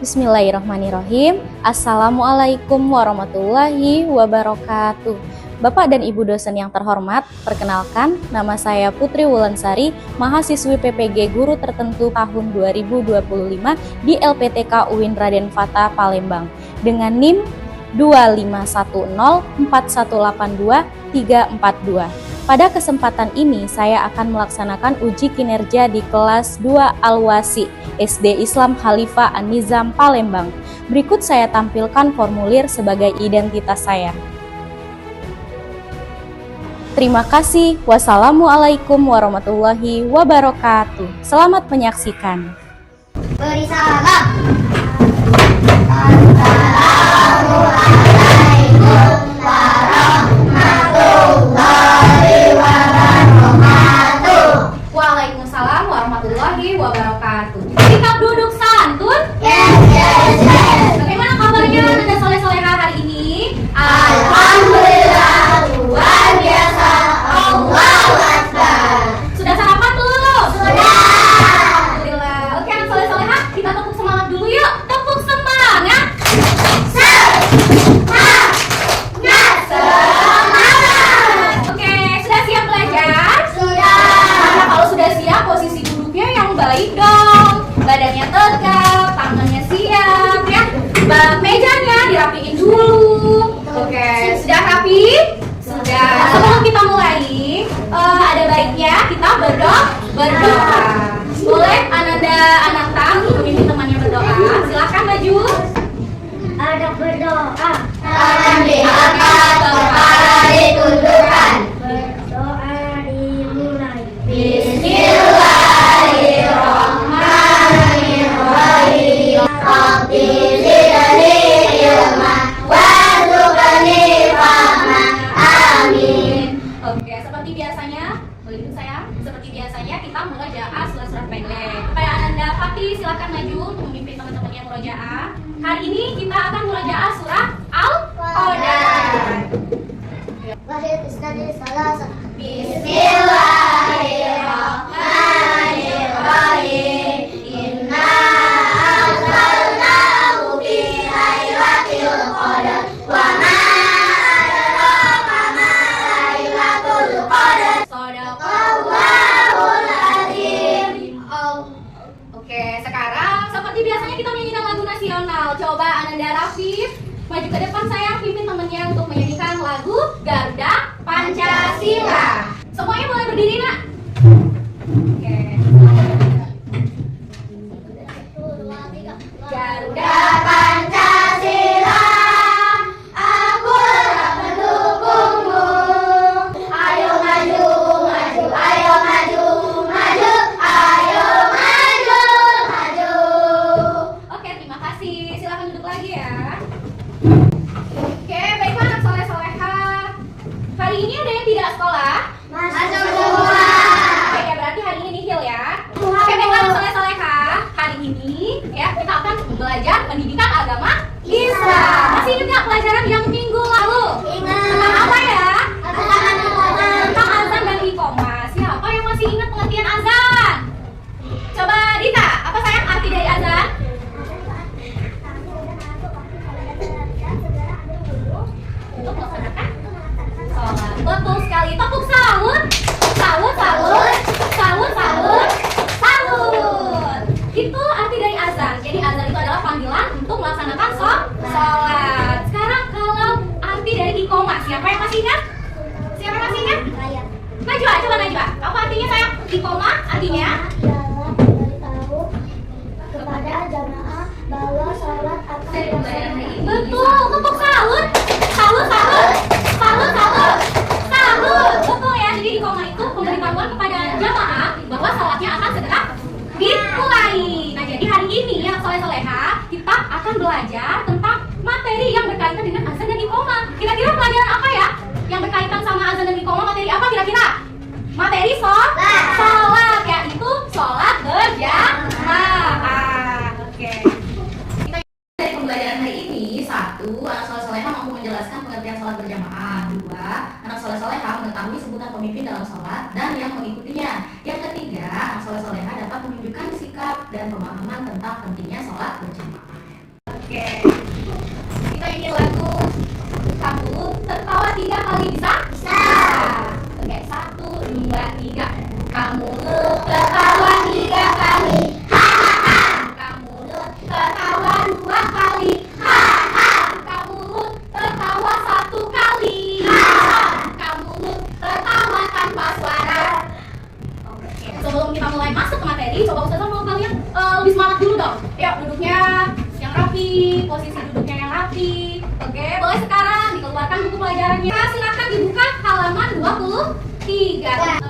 Bismillahirrahmanirrahim. Assalamualaikum warahmatullahi wabarakatuh. Bapak dan Ibu dosen yang terhormat, perkenalkan nama saya Putri Wulansari, mahasiswi PPG Guru Tertentu tahun 2025 di LPTK UIN Raden Fata Palembang dengan NIM 25104182342. Pada kesempatan ini, saya akan melaksanakan uji kinerja di kelas 2 Al-Wasi, SD Islam Khalifah An-Nizam Palembang. Berikut saya tampilkan formulir sebagai identitas saya. Terima kasih. Wassalamualaikum warahmatullahi wabarakatuh. Selamat menyaksikan. Beri salam. Assalamualaikum warahmatullahi wabarakatuh. Waalaikumsalam warahmatullahi wabarakatuh. Kita duduk santun? Yes. Bagaimana kabarnya Anda soleh-soleha hari ini? Alhamdulillah, luar biasa. Allahu Akbar. Sudah sarapan belum? Sudah. Alhamdulillah. Oke, anak soleh-soleha, kita tepuk semangat dulu yuk. Tepuk semangat. Semangat. Oke, sudah siap belajar? Sudah. Nah, kalau sudah siap, posisi duduknya yang baik dong. Badannya tegak, tangannya siap ya. Mejanya dirapiin dulu. Oke, sudah rapi? Sudah. Sebelum kita mulai, ada baiknya kita berdoa. Boleh Ananda Ananta untuk memimpin temannya berdoa. Silakan maju. Ada berdoa. Tangan diangkat, kepala ditundukkan. Berdoa dimulai. Bismillahirrahmanirrahim. Rabbi zidni ilman warzuqni fahman. Amin. Oke, seperti biasanya, boleh duduk sayang. Seperti biasanya kita murojaah surat-surat pendek. Supaya Ananda Fatih silakan maju untuk memimpin teman-teman yang murojaah. Hari ini kita akan murojaah surat Al-Qadar. Wahid isnadi salasa. Bismillahirrahmanirrahim. Inna anzalnahu fi lailatul qadar. Wa ma adraka ma lailatul qadar. Shadaqallahul azim. Oke, sekarang seperti biasanya kita menyanyikan lagu nasional. Coba Ananda Rafif maju ke depan sayang, pimpin temennya untuk menyanyikan lagu Garuda Pancasila. Semuanya boleh berdiri nak. Oke. Garuda Pancasila, aku tetap mendukungmu. Ayo maju, maju, ayo maju, maju, ayo maju, maju. Oke, terima kasih. Silakan duduk lagi ya. Oke, baiklah anak soleh-soleha. Hari ini ada yang tidak sekolah? Masuk semua. Oke, ya berarti hari ini nihil ya. Oke, baiklah anak soleh-soleha. Hari ini ya kita akan belajar pendidikan agama Islam. Masih ingat nggak pelajaran yang minggu lalu? Ingat. Tentang apa ya? Tentang Tentang azan dan iqomah. Siapa yang masih ingat pengertian azan? Coba Dita, apa sayang arti dari azan? Untuk melaksanakan sholat. Betul sekali. Tepuk salut. Salut, salut. Salut, salut. Salut. Itu arti dari azan. Jadi azan itu adalah panggilan untuk melaksanakan sholat. Sekarang kalau arti dari iqomah, siapa yang masih ingat? Siapa yang masih ingat? Najwa, coba Najwa. Apa artinya sayang? Iqomah artinya? adalah memberitahu kepada jamaah bahwa sholat akan dilaksanakan. Betul, tepuk salut. Salut, salut. Salut, salut. Salut. Betul ya. Jadi iqomah itu pemberitahuan kepada jamaah bahwa sholatnya akan segera dimulai. Nah, jadi hari ini ya soleh-soleha, kita akan belajar tentang materi yang berkaitan dengan azan dan iqomah. Kira-kira pelajaran apa ya yang berkaitan sama azan dan iqomah? Materi apa kira-kira? Materi sholat, yaitu sholat berjamaah. Oke. Dari pembelajaran hari ini, 1. Anak soleh-soleha mampu menjelaskan pengertian sholat berjamaah. 2. Anak soleh-soleha mengetahui sebutan pemimpin dalam sholat dan yang mengikutinya. Yang ketiga, anak soleh-soleha dapat menunjukkan sikap dan pemahaman tentang pentingnya sholat berjamaah. Kamu tertawa 3 kali. Kamu tertawa 2 kali. Kamu tertawa 1 kali. Kamu tertawa tanpa suara. Oke, sebelum kita mulai masuk ke materi, coba Ustazah mau kalian lebih semangat dulu dong. Yuk, duduknya yang rapi, posisi duduknya yang rapi. Oke, boleh sekarang dikeluarkan buku pelajarannya. Silakan dibuka halaman 23.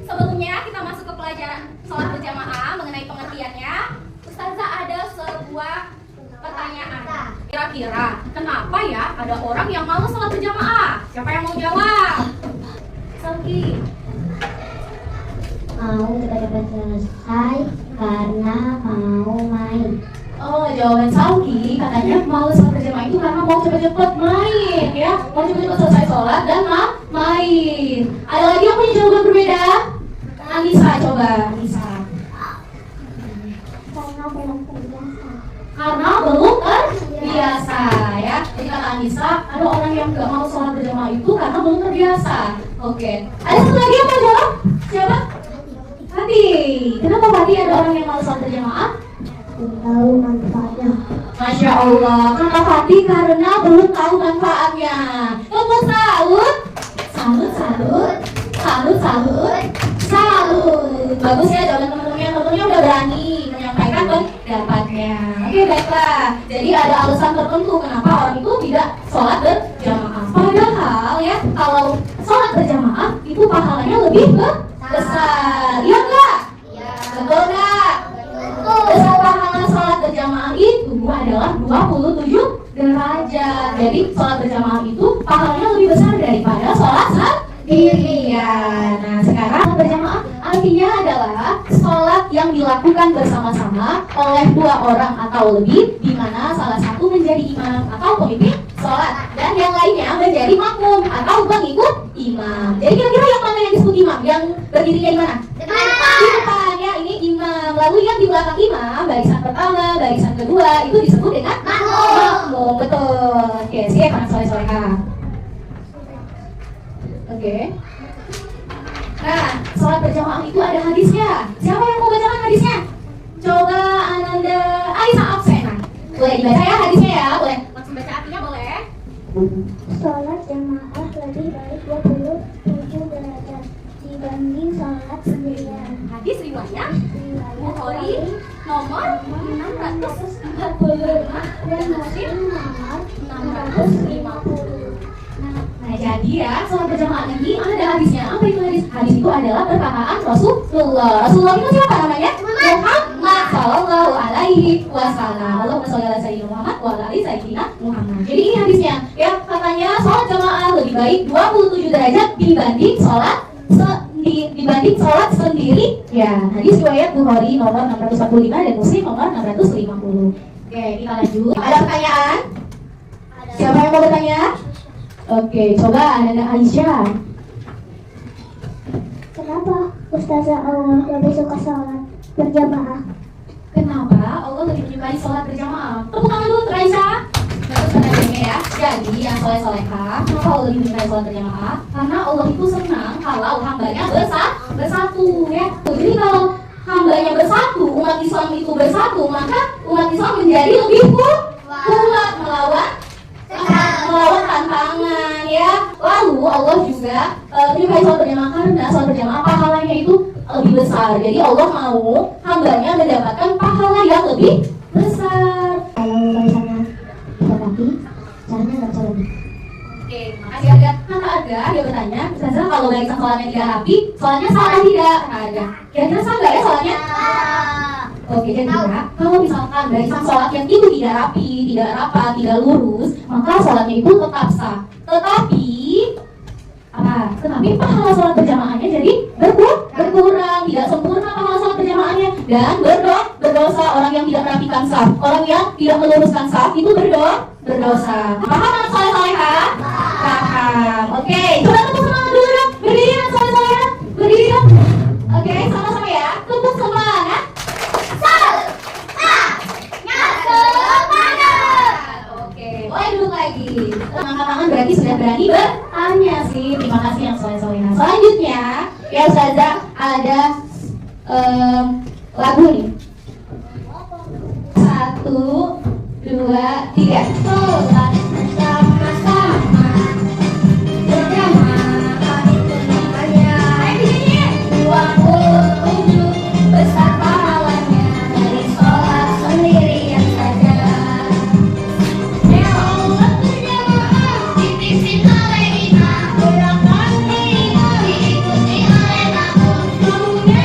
Sebelumnya kita masuk ke pelajaran sholat berjamaah mengenai pengertiannya. Ustazah ada sebuah pertanyaan. Kira-kira kenapa ya ada orang yang malas sholat berjamaah? Siapa yang mau jawab? Selki. Mau cepat-cepat selesai karena mau main. Oh, jawaban Sauki katanya mau sholat berjamaah itu karena mau cepet-cepet main ya. Mau cepet-cepet selesai sholat dan main. Ada lagi yang punya jawaban berbeda? Anissa, coba Anissa. Karena belum terbiasa. Karena belum terbiasa ya. Jadi kata Anissa, ada orang yang gak mau sholat berjamaah itu karena belum terbiasa. Oke. Ada satu lagi yang mau jawab? Siapa? Hati. Kenapa Hati ada orang yang mau sholat berjamaah? Tahu manfaatnya. Masya Allah, kenapa Fatih? Karena belum tahu manfaatnya. Tepuk salut. Salut. Bagus ya jawaban teman-temannya udah berani menyampaikan pendapatnya. Oke, baiklah. Jadi ada alasan tertentu kenapa orang itu tidak sholat berjamaah. Padahal ya, kalau sholat berjamaah itu pahalanya lebih besar. Iya enggak? Iya. Betul enggak? Besar pahala sholat berjamaah itu adalah 27 derajat. Jadi sholat berjamaah itu pahalanya lebih besar daripada sholat sendirian. Nah, sekarang sholat berjamaah artinya adalah sholat yang dilakukan bersama-sama oleh 2 orang atau lebih, di mana salah satu menjadi imam atau pemimpin sholat dan yang lainnya menjadi makmum atau pengikut imam. Jadi kira-kira yang mana yang disebut imam? Yang berdirinya di mana? Di depan ya, ini imam. Lalu yang di belakang imam, barisan pertama, barisan kedua, itu disebut dengan makmum. Betul. Oke, siap anak soleh-soleha. Oke. Nah, sholat berjamaah itu ada hadisnya. Siapa yang mau bacakan hadisnya? Coba Ananda Aisyah Absena. Boleh dibaca ya hadisnya ya? Boleh. Langsung baca artinya boleh. Sholat jamaah lebih baik 27 derajat dibanding sholat sendirian. Hadis riwayat Riwayat Bukhari nomor 645 dan Muslim nomor 650. Nah, jadi ya, sholat berjamaah ini ada hadisnya. Apa itu hadis? Hadis itu adalah perkataan Rasulullah. Rasulullah itu siapa namanya? Muhammad sallallahu alaihi wasallam. Allahumma sholli ala sayyidina Muhammad wa ala ali sayyidina Muhammad. Jadi ini hadisnya. Ya, katanya sholat jamaah lebih baik 27 derajat dibanding sholat sendiri. Ya, hadis riwayat Bukhari nomor 645 dan Muslim nomor 650. Oke, kita lanjut. Ada pertanyaan? Siapa yang mau bertanya? Oke, coba Ananda Aisyah. Kenapa Ustazah Allah lebih suka sholat berjamaah? Kenapa Allah lebih menyukai sholat berjamaah? Tepuk tangan dulu untuk Aisyah. Bagus pertanyaannya ya. Jadi yang soleh-soleha, kenapa Allah lebih menyukai sholat berjamaah? Karena Allah itu senang kalau hambanya bersatu ya. Jadi kalau hambanya bersatu, umat Islam itu bersatu, maka umat Islam menjadi lebih kuat melawan tantangan ya. Lalu Allah juga menyukai sholat berjamaah karena sholat berjamaah pahalanya itu lebih besar. Jadi Allah mau hambanya mendapatkan pahala yang lebih besar. Kalau barisannya rapi, caranya nggak bisa lebih. Oke, makasih Aga. Kata Aga, dia bertanya, Ustazah kalau barisan sholatnya tidak rapi, sholatnya sah atau tidak? Kata Aga. Kira-kira sah nggak ya sholatnya? Oke, jadi ya, kalau misalkan barisan sholat yang itu tidak rapi, tidak rapat, tidak lurus, maka sholatnya itu tetap sah. Tetapi pahala sholat berjamaahnya jadi berkurang, tidak sempurna pahala sholat berjamaahnya, dan berdosa orang yang tidak merapikan saf, orang yang tidak meluruskan saf itu berdosa. Paham anak soleh-soleha? Paham. Oke, coba tepuk semangat dulu dong. Berdiri anak soleh-soleha, berdiri dong. Oke, sama-sama ya. Tepuk semangat. Oke, boleh duduk lagi. Angkat tangan berarti sudah berani bertanya sih. Terima kasih yang soleh-soleha. Selanjutnya, ya Ustazah ada lagu nih. 1, 2, 3. Sholat bersama-sama berjamaah itu namanya. Ayo dinyanyiin. 27 besar pahalanya dari sholat sendirian saja. Sholat berjamaah dipimpin oleh imam, gerakan imam diikuti oleh makmum. Makmumnya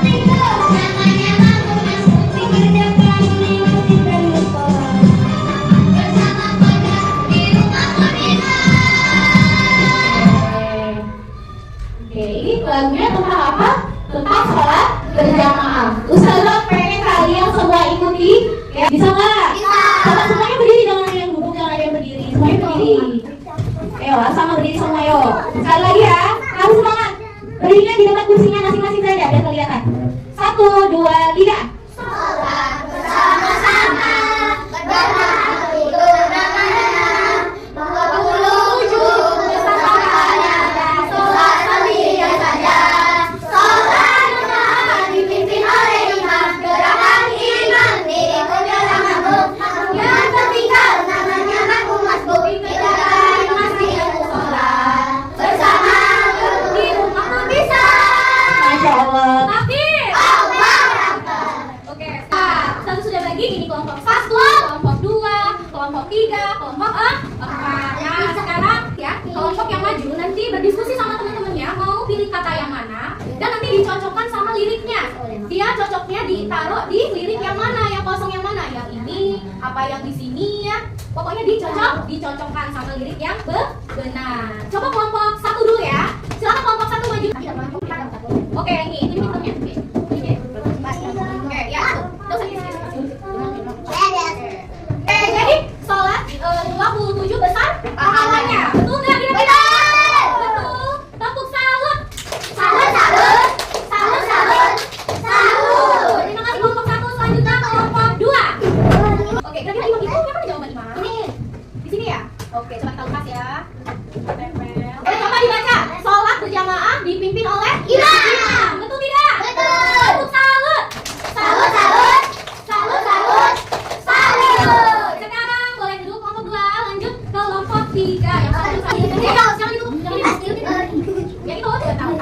tinggal namanya makmum masuk dikerjakan di masjid dan musola bersama keluarga di rumah pembina. Oke, ini lagunya tentang apa? Tentang sholat berjamaah. Ustazah pengen kalian semua ikuti, ya bisa nggak? Bisa. Sama semuanya berdiri, jangan ada yang duduk, jangan ada yang berdiri. Semuanya berdiri. Ayo, sama berdiri semua, yo. Sekali lagi ya, harus semangat. Berdirinya di dekat kursinya masing-masing saja, biar kelihatan. 1, 2, 3. Sholat bersama-sama berjamaah itu namanya. 27 besar pahalanya dari sholat sendirian saja. Sholat berjamaah dipimpin oleh imam, gerakan imam diikuti oleh makmum. Yang tertinggal namanya makmum masbuk dikerjakan di masjid dan musola bersama di rumah pun bisa. Masya Allah. Takbir. Allahu Akbar. Oke, satu sudah bagi ini kelompok 1, kelompok 2, kelompok 3, kelompok 4. Nah, sekarang ya kelompok yang maju nanti berdiskusi sama teman-temannya mau pilih kata yang mana dan nanti dicocokkan sama liriknya. Dia cocoknya ditaruh di lirik yang mana, yang kosong yang mana, yang ini, apa yang di sini ya. Pokoknya dicocokkan sama lirik yang benar. Coba kelompok 1 dulu ya. Silakan kelompok 1 maju. Oke, ini filmnya. Oke, ya. Tuh sini. Jadi sholat 27 besar pahalanya. Betul nggak kira-kira? Betul. Tepuk salut. Salut, salut. Salut, salut. Salut. Terima kasih kelompok 1. Selanjutnya kelompok 2. Oke, kira-kira imam itu yang mana jawaban imam? Di sini ya? Oke, coba kita lepas ya. Tempel. Coba dibaca. Sholat berjamaah dipimpin oleh imam. Betul tidak? Betul. Tepuk salut. Salut, salut. Salut, salut. Salut. Sekarang boleh duduk kelompok 2. Lanjut ke kelompok 3. Yang satu tadi. Jangan itu. Yang itu udah tahu.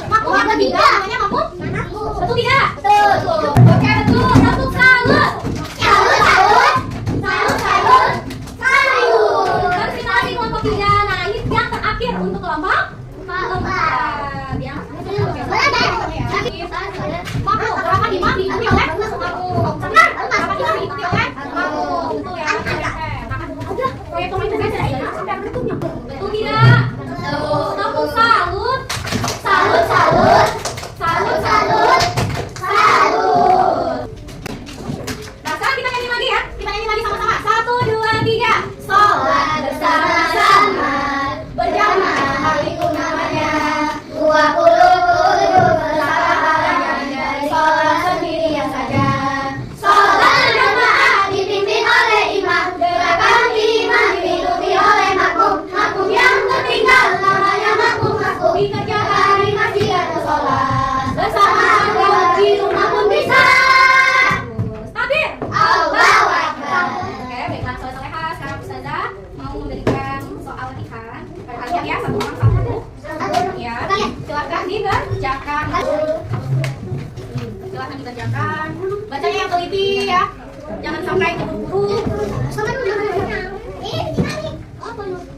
Makmum yang ketiga namanya makmum. Betul tidak? Betul. Oke, betul. Tepuk salut. Salut, salut. Salut, salut. Salut. Terus kita lagi kelompok 3. Nah, ini yang terakhir untuk kelompok 4. Yang makmum, gerakan imam diikuti oleh makmum. Benar, gerakan imam diikuti oleh makmum. Betul ya? Proyek pemain itu beda ya? Betul tidak? Betul. Tepuk salut. Salut, salut. Salut, salut. Salut. Nah, sekarang kita nyanyi lagi ya. Kita nyanyi lagi sama-sama. 1, 2, 3. Sholat bersama-sama berjamaah itu namanya. 27 besar pahalanya dari sholat sendirian saja. Sholat berjamaah dipimpin oleh imam, gerakan imam diikuti oleh makmum. Makmum yang tertinggal namanya makmum masbuk dikerjakan di masjid dan musola bersama keluarga di rumah pun bisa. Takbir. Allahu Akbar. Oke, baiklah soal soleha. Sekarang Ustazah mau memberikan soal latihan pada kalian ya, satu orang satu. Ya, silakan dikerjakan. Silakan dikerjakan. Bacanya yang teliti ya. Jangan sampai terburu-buru.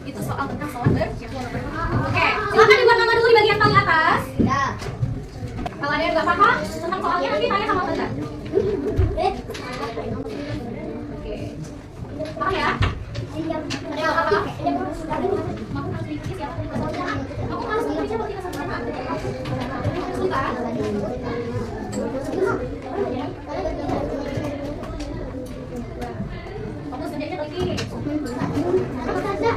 Itu soal tentang sholat berjamaah. Oke, silakan dibuat nama dulu di bagian paling atas. Kalau ada yang nggak paham tentang soalnya nanti tanya sama Ustazah. Oke. Paham ya? Ada yang apa? Aku harus dikit ya. Aku harus dikit ya. Suka? Fokus kerjanya lagi. Apa? Yang mana?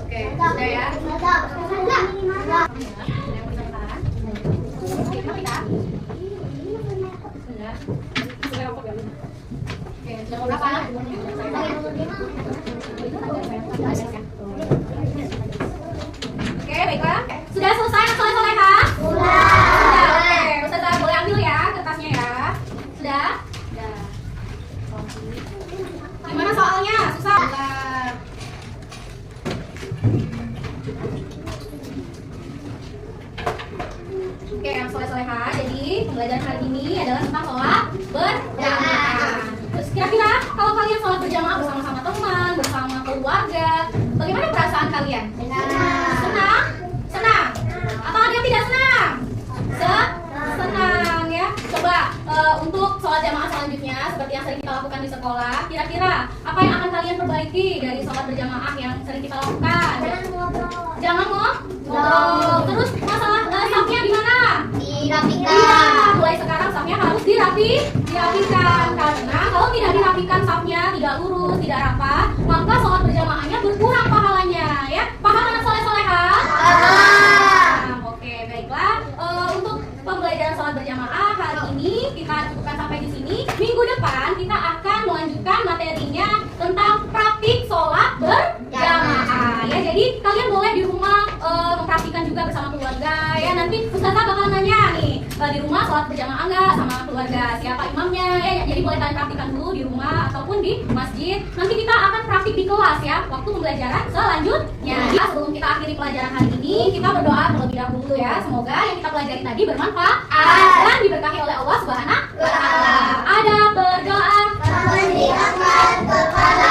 Oke, sudah ya. Oke, Jam berapa? Oke, baiklah. Sudah selesai yang soleh-soleha? Sudah. Oke, Ustazah boleh ambil ya kertasnya ya. Sudah? Sudah. Gimana soalnya? Susah? Oke, yang soleh-soleha. Jadi pembelajaran hari ini adalah tentang sholat berjamaah. Terus kira-kira kalau kalian sholat berjamaah bersama-sama teman, bersama keluarga, bagaimana perasaan kalian? Senang? Senang? Atau ada yang tidak senang? Senang ya. Coba untuk sholat jamaah selanjutnya seperti yang sering kita lakukan di sekolah, kira-kira apa yang akan kalian perbaiki dari sholat berjamaah yang sering kita lakukan? Jangan ngobrol. Terus masalah safnya di mana? Dirapikan. Iya, mulai sekarang safnya harus dirapikan karena kalau tidak dirapikan safnya tidak lurus, tidak rapat, maka sholat berjamaahnya berkurang pahalanya ya. Paham anak soleh-soleha? Oke, baiklah. Untuk pembelajaran sholat berjamaah hari ini kita cukupkan sampai di sini. Minggu depan kita akan melanjutkan materinya tentang praktik sholat berjamaah ya. Jadi kalian boleh di rumah mempraktikkan juga bersama keluarga ya. Nanti Ustazah bakal nanya nih di rumah sholat berjamaah enggak sama keluarga, siapa imamnya ya. Jadi boleh kalian praktikkan dulu di rumah ataupun di masjid. Nanti kita akan praktik di kelas ya waktu pembelajaran selanjutnya. Ya, sebelum kita akhiri pelajaran hari ini, kita berdoa terlebih dahulu ya. Semoga yang kita pelajari tadi bermanfaat dan diberkahi oleh Allah Subhanahu wa taala. Ada berdoa Memberi akan kepada